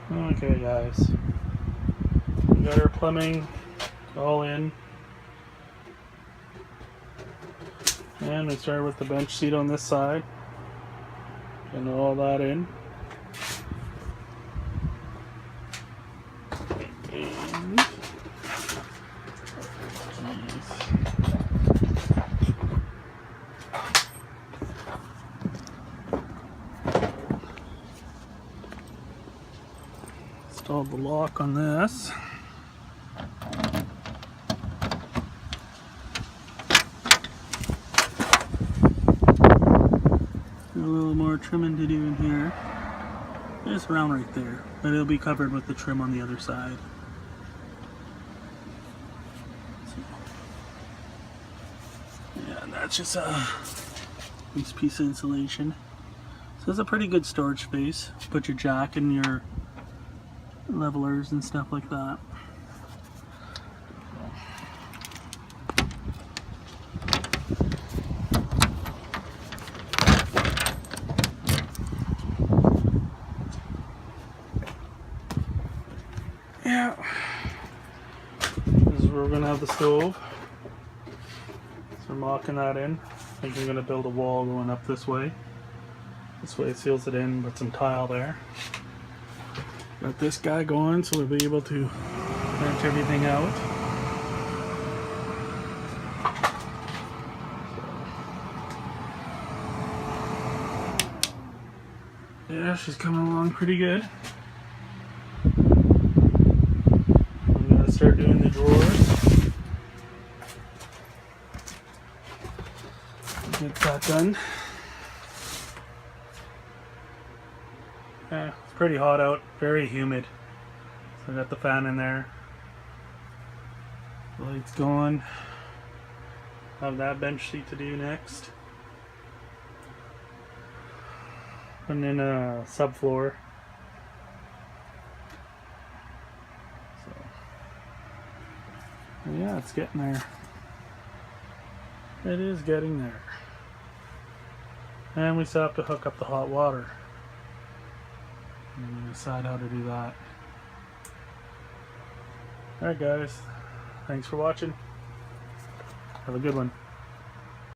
Okay guys, we got our plumbing all in, and we started with the bench seat on this side, and all that in. And installed the lock on this. A little more trimming to do in here. Just around right there, but it'll be covered with the trim on the other side. So, yeah, and that's just a nice piece of insulation. So it's a pretty good storage space. Put your jack and your levelers and stuff like that. Yeah, this is where we're gonna have the stove. So I'm locking that in. I think I'm gonna build a wall going up this way. This way it seals it in with some tile there. Got this guy going so we'll be able to wrench everything out. Yeah, she's coming along pretty good. I'm gonna start doing the drawers. Get that done. Yeah, it's pretty hot out, very humid. So I got the fan in there. The lights going. Have that bench seat to do next. Putting in a subfloor. So yeah, it's getting there. It is getting there. And we still have to hook up the hot water. And we decide how to do that. Alright guys, thanks for watching. Have a good one.